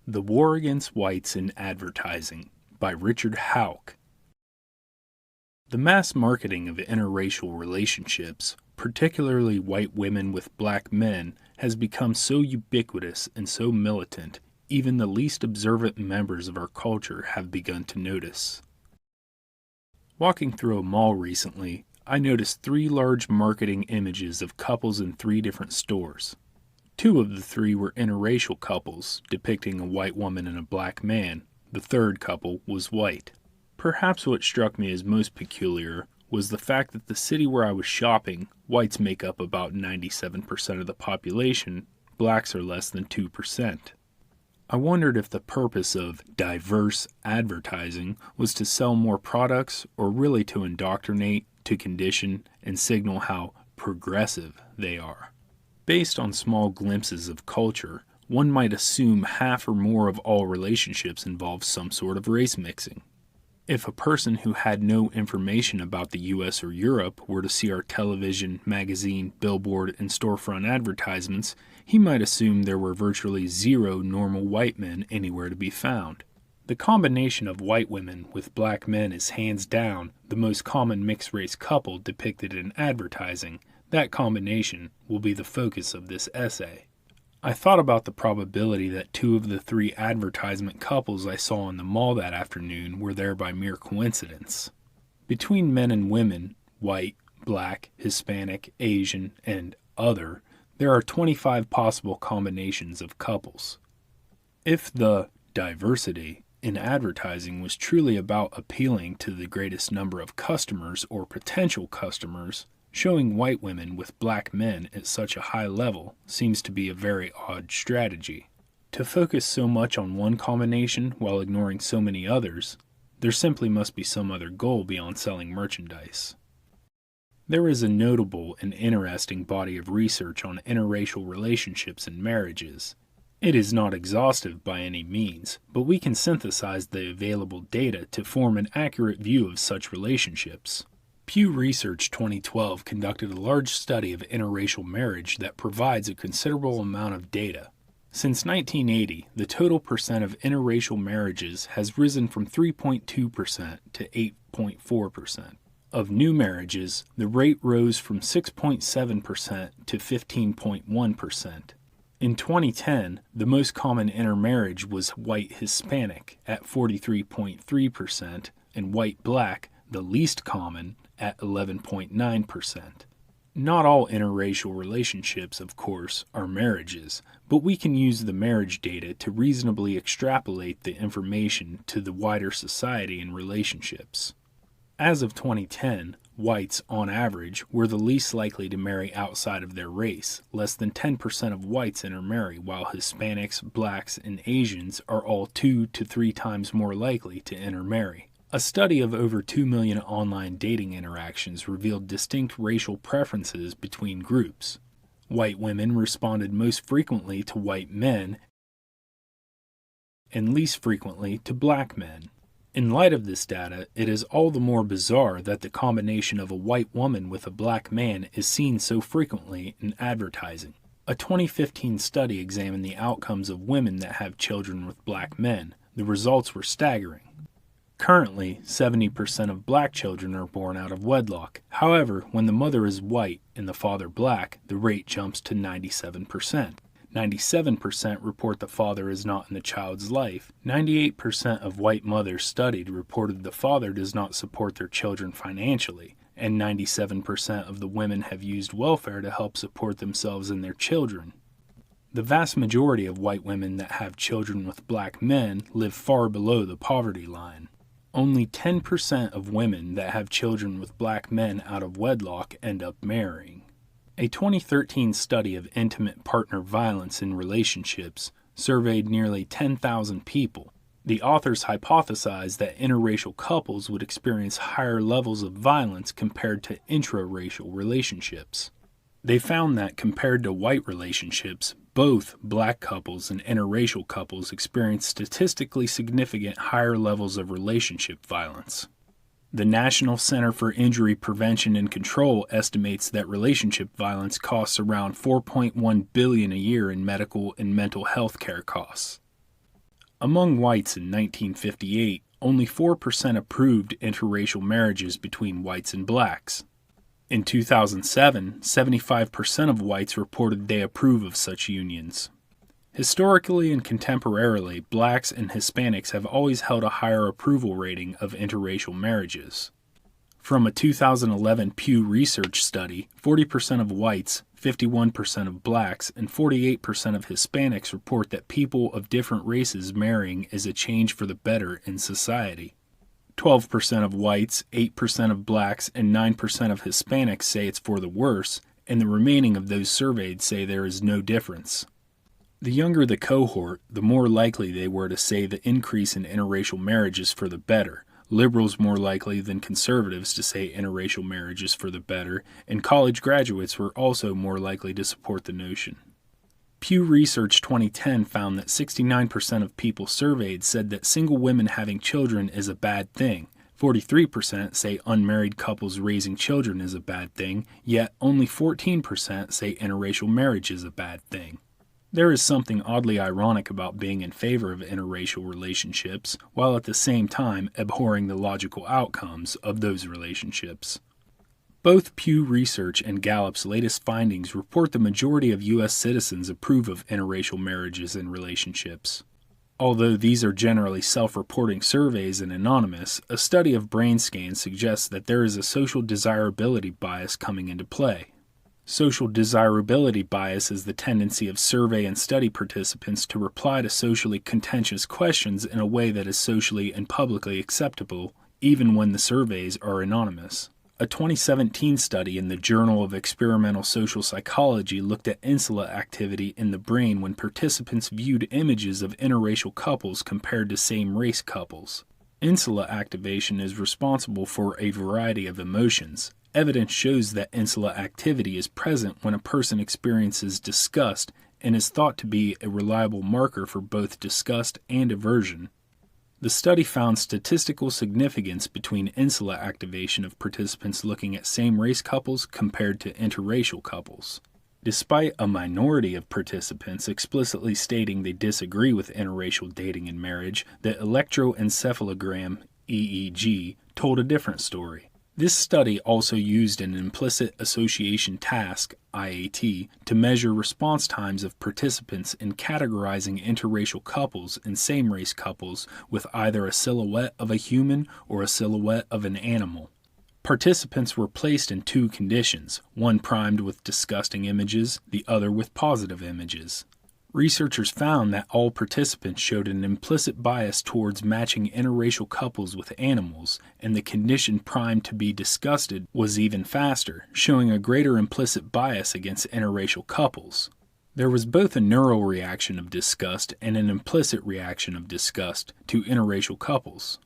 The War Against Whites in Advertising by Richard Houck. The mass marketing of interracial relationships, particularly white women with black men, has become so ubiquitous and so militant, even the least observant members of our culture have begun to notice. Walking through a mall recently, I noticed 3 large marketing images of couples in 3 different stores. 2 of the 3 were interracial couples, depicting a white woman and a black man. The third couple was white. Perhaps what struck me as most peculiar was the fact that the city where I was shopping, whites make up about 97% of the population, blacks are less than 2%. I wondered if the purpose of diverse advertising was to sell more products or really to indoctrinate, to condition, and signal how progressive they are. Based on small glimpses of culture, one might assume half or more of all relationships involve some sort of race mixing. If a person who had no information about the US or Europe were to see our television, magazine, billboard, and storefront advertisements, he might assume there were virtually 0 normal white men anywhere to be found. The combination of white women with black men is hands down the most common mixed-race couple depicted in advertising. That combination will be the focus of this essay. I thought about the probability that 2 of the 3 advertisement couples I saw in the mall that afternoon were there by mere coincidence. Between men and women, white, black, Hispanic, Asian, and other, there are 25 possible combinations of couples. If the diversity in advertising was truly about appealing to the greatest number of customers or potential customers, showing white women with black men at such a high level seems to be a very odd strategy. To focus so much on one combination while ignoring so many others, there simply must be some other goal beyond selling merchandise. There is a notable and interesting body of research on interracial relationships and marriages. It is not exhaustive by any means, but we can synthesize the available data to form an accurate view of such relationships. Pew Research 2012 conducted a large study of interracial marriage that provides a considerable amount of data. Since 1980, the total percent of interracial marriages has risen from 3.2% to 8.4%. Of new marriages, the rate rose from 6.7% to 15.1%. In 2010, the most common intermarriage was white Hispanic at 43.3% and white black, the least common, at 11.9%. Not all interracial relationships, of course, are marriages, but we can use the marriage data to reasonably extrapolate the information to the wider society and relationships. As of 2010, whites, on average, were the least likely to marry outside of their race. Less than 10% of whites intermarry, while Hispanics, blacks, and Asians are all 2 to 3 times more likely to intermarry. A study of over 2 million online dating interactions revealed distinct racial preferences between groups. White women responded most frequently to white men and least frequently to black men. In light of this data, it is all the more bizarre that the combination of a white woman with a black man is seen so frequently in advertising. A 2015 study examined the outcomes of women that have children with black men. The results were staggering. Currently, 70% of black children are born out of wedlock. However, when the mother is white and the father black, the rate jumps to 97%. 97% report the father is not in the child's life. 98% of white mothers studied reported the father does not support their children financially, and 97% of the women have used welfare to help support themselves and their children. The vast majority of white women that have children with black men live far below the poverty line. Only 10% of women that have children with black men out of wedlock end up marrying. A 2013 study of intimate partner violence in relationships surveyed nearly 10,000 people. The authors hypothesized that interracial couples would experience higher levels of violence compared to intraracial relationships. They found that compared to white relationships, both black couples and interracial couples experience statistically significant higher levels of relationship violence. The National Center for Injury Prevention and Control estimates that relationship violence costs around $4.1 billion a year in medical and mental health care costs. Among whites in 1958, only 4% approved interracial marriages between whites and blacks. In 2007, 75% of whites reported they approve of such unions. Historically and contemporarily, blacks and Hispanics have always held a higher approval rating of interracial marriages. From a 2011 Pew Research study, 40% of whites, 51% of blacks, and 48% of Hispanics report that people of different races marrying is a change for the better in society. 12% of whites, 8% of blacks, and 9% of Hispanics say it's for the worse, and the remaining of those surveyed say there is no difference. The younger the cohort, the more likely they were to say the increase in interracial marriage is for the better. Liberals more likely than conservatives to say interracial marriage is for the better, and college graduates were also more likely to support the notion. Pew Research 2010 found that 69% of people surveyed said that single women having children is a bad thing. 43% say unmarried couples raising children is a bad thing, yet only 14% say interracial marriage is a bad thing. There is something oddly ironic about being in favor of interracial relationships, while at the same time abhorring the logical outcomes of those relationships. Both Pew Research and Gallup's latest findings report the majority of U.S. citizens approve of interracial marriages and relationships. Although these are generally self-reporting surveys and anonymous, a study of brain scans suggests that there is a social desirability bias coming into play. Social desirability bias is the tendency of survey and study participants to reply to socially contentious questions in a way that is socially and publicly acceptable, even when the surveys are anonymous. A 2017 study in the Journal of Experimental Social Psychology looked at insula activity in the brain when participants viewed images of interracial couples compared to same-race couples. Insula activation is responsible for a variety of emotions. Evidence shows that insula activity is present when a person experiences disgust and is thought to be a reliable marker for both disgust and aversion. The study found statistical significance between insula activation of participants looking at same-race couples compared to interracial couples. Despite a minority of participants explicitly stating they disagree with interracial dating and marriage, the electroencephalogram EEG told a different story. This study also used an implicit association task, IAT, to measure response times of participants in categorizing interracial couples and same-race couples with either a silhouette of a human or a silhouette of an animal. Participants were placed in two conditions, one primed with disgusting images, the other with positive images. Researchers found that all participants showed an implicit bias towards matching interracial couples with animals, and the condition primed to be disgusted was even faster, showing a greater implicit bias against interracial couples. There was both a neural reaction of disgust and an implicit reaction of disgust to interracial couples.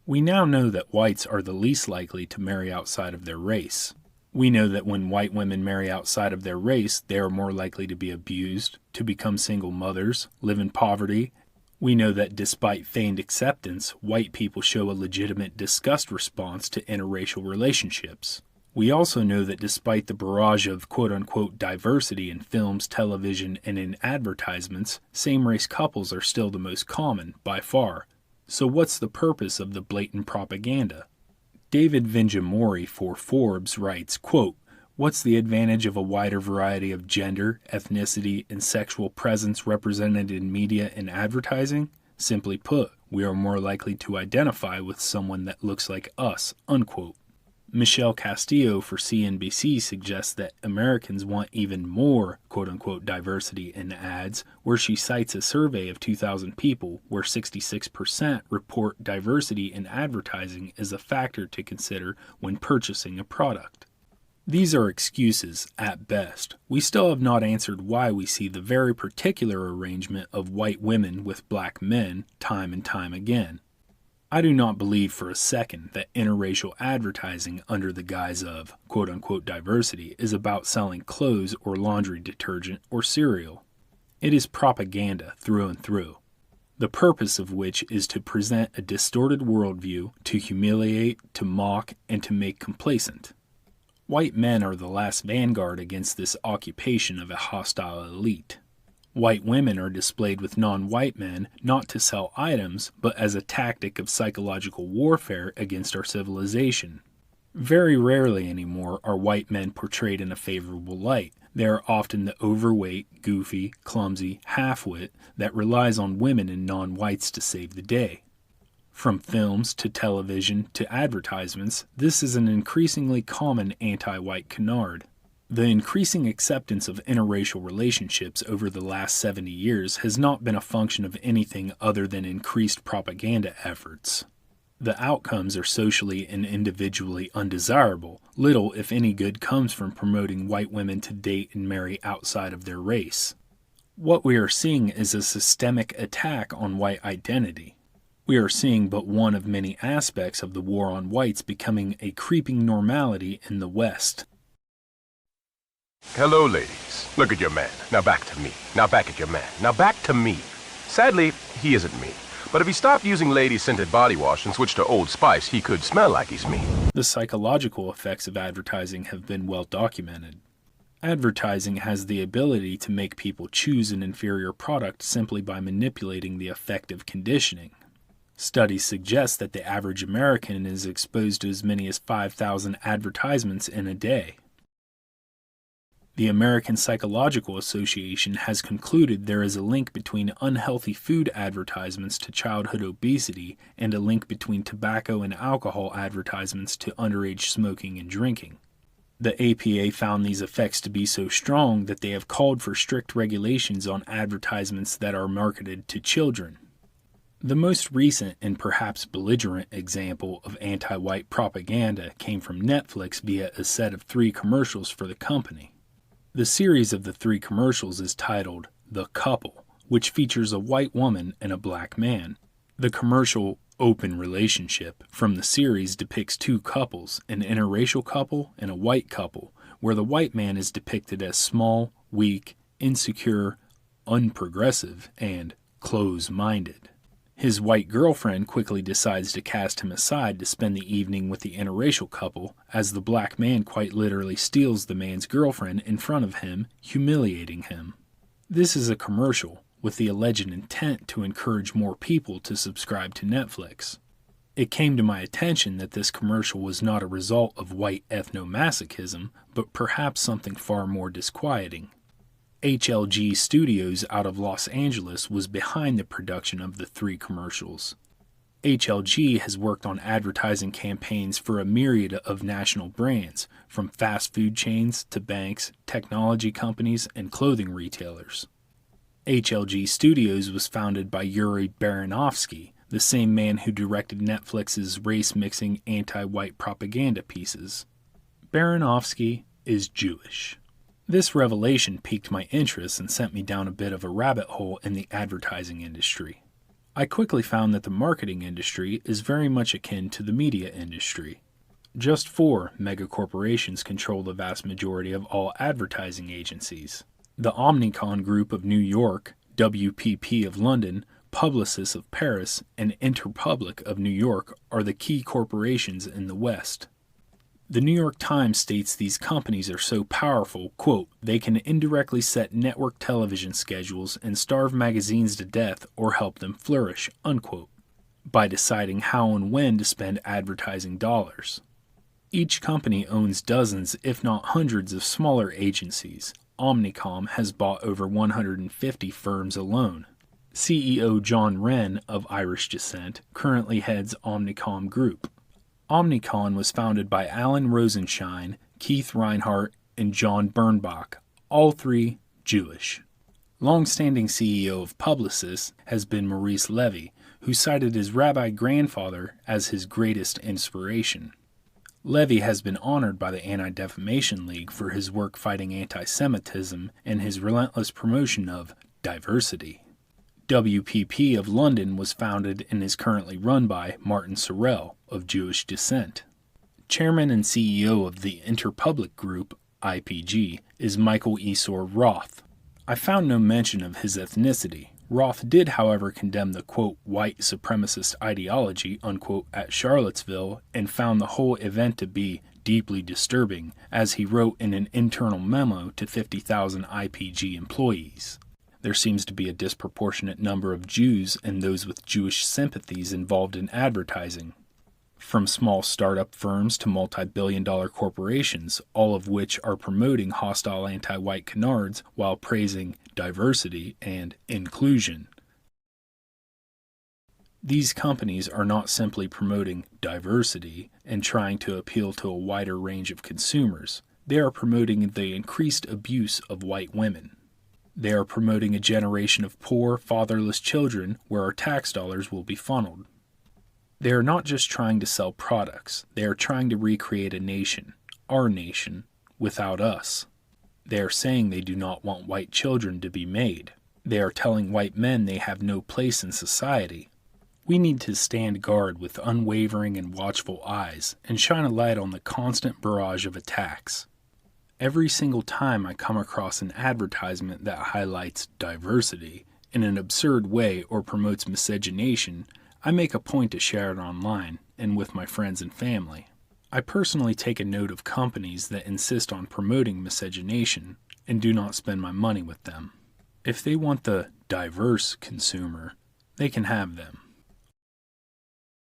We now know that whites are the least likely to marry outside of their race. We know that when white women marry outside of their race, they are more likely to be abused, to become single mothers, live in poverty. We know that despite feigned acceptance, white people show a legitimate disgust response to interracial relationships. We also know that despite the barrage of quote-unquote diversity in films, television, and in advertisements, same-race couples are still the most common, by far. So what's the purpose of the blatant propaganda? David Vinjamori for Forbes writes, quote, "What's the advantage of a wider variety of gender, ethnicity, and sexual presence represented in media and advertising? Simply put, we are more likely to identify with someone that looks like us," unquote. Michelle Castillo for CNBC suggests that Americans want even more quote-unquote diversity in ads, where she cites a survey of 2,000 people where 66% report diversity in advertising as a factor to consider when purchasing a product. These are excuses, at best. We still have not answered why we see the very particular arrangement of white women with black men time and time again. I do not believe for a second that interracial advertising under the guise of quote-unquote diversity is about selling clothes or laundry detergent or cereal. It is propaganda through and through, the purpose of which is to present a distorted worldview, to humiliate, to mock, and to make complacent. White men are the last vanguard against this occupation of a hostile elite. White women are displayed with non-white men not to sell items, but as a tactic of psychological warfare against our civilization. Very rarely anymore are white men portrayed in a favorable light. They are often the overweight, goofy, clumsy half-wit that relies on women and non-whites to save the day. From films to television to advertisements, this is an increasingly common anti-white canard. The increasing acceptance of interracial relationships over the last 70 years has not been a function of anything other than increased propaganda efforts. The outcomes are socially and individually undesirable. Little, if any, good comes from promoting white women to date and marry outside of their race. What we are seeing is a systemic attack on white identity. We are seeing but one of many aspects of the war on whites becoming a creeping normality in the West. Hello, ladies. Look at your man. Now back to me. Now back at your man. Now back to me. Sadly, he isn't me. But if he stopped using lady-scented body wash and switched to Old Spice, he could smell like he's me. The psychological effects of advertising have been well documented. Advertising has the ability to make people choose an inferior product simply by manipulating the effective conditioning. Studies suggest that the average American is exposed to as many as 5,000 advertisements in a day. The American Psychological Association has concluded there is a link between unhealthy food advertisements to childhood obesity and a link between tobacco and alcohol advertisements to underage smoking and drinking. The APA found these effects to be so strong that they have called for strict regulations on advertisements that are marketed to children. The most recent and perhaps belligerent example of anti-white propaganda came from Netflix via a set of 3 commercials for the company. The series of the 3 commercials is titled The Couple, which features a white woman and a black man. The commercial Open Relationship from the series depicts 2 couples, an interracial couple and a white couple, where the white man is depicted as small, weak, insecure, unprogressive, and close-minded. His white girlfriend quickly decides to cast him aside to spend the evening with the interracial couple, as the black man quite literally steals the man's girlfriend in front of him, humiliating him. This is a commercial with the alleged intent to encourage more people to subscribe to Netflix. It came to my attention that this commercial was not a result of white ethnomasochism, but perhaps something far more disquieting. HLG Studios out of Los Angeles was behind the production of the 3 commercials. HLG has worked on advertising campaigns for a myriad of national brands, from fast food chains to banks, technology companies, and clothing retailers. HLG Studios was founded by Yuri Baranovsky, the same man who directed Netflix's race-mixing anti-white propaganda pieces. Baranovsky is Jewish. This revelation piqued my interest and sent me down a bit of a rabbit hole in the advertising industry. I quickly found that the marketing industry is very much akin to the media industry. Just 4 megacorporations control the vast majority of all advertising agencies. The Omnicom Group of New York, WPP of London, Publicis of Paris, and Interpublic of New York are the key corporations in the West. The New York Times states these companies are so powerful, quote, they can indirectly set network television schedules and starve magazines to death or help them flourish, unquote, by deciding how and when to spend advertising dollars. Each company owns dozens, if not hundreds, of smaller agencies. Omnicom has bought over 150 firms alone. CEO John Wren, of Irish descent, currently heads Omnicom Group. Omnicom was founded by Alan Rosenshine, Keith Reinhardt, and John Bernbach, all 3 Jewish. Long-standing CEO of Publicis has been Maurice Levy, who cited his rabbi grandfather as his greatest inspiration. Levy has been honored by the Anti-Defamation League for his work fighting anti-Semitism and his relentless promotion of diversity. WPP of London was founded and is currently run by Martin Sorrell, of Jewish descent. Chairman and CEO of the Interpublic Group, IPG, is Michael Esor Roth. I found no mention of his ethnicity. Roth did, however, condemn the, quote, white supremacist ideology, unquote, at Charlottesville and found the whole event to be deeply disturbing, as he wrote in an internal memo to 50,000 IPG employees. There seems to be a disproportionate number of Jews and those with Jewish sympathies involved in advertising. From small startup firms to multi-billion-dollar corporations, all of which are promoting hostile anti-white canards while praising diversity and inclusion. These companies are not simply promoting diversity and trying to appeal to a wider range of consumers. They are promoting the increased abuse of white women. They are promoting a generation of poor, fatherless children where our tax dollars will be funneled. They are not just trying to sell products. They are trying to recreate a nation, our nation, without us. They are saying they do not want white children to be made. They are telling white men they have no place in society. We need to stand guard with unwavering and watchful eyes and shine a light on the constant barrage of attacks. Every single time I come across an advertisement that highlights diversity in an absurd way or promotes miscegenation, I make a point to share it online and with my friends and family. I personally take a note of companies that insist on promoting miscegenation and do not spend my money with them. If they want the diverse consumer, they can have them.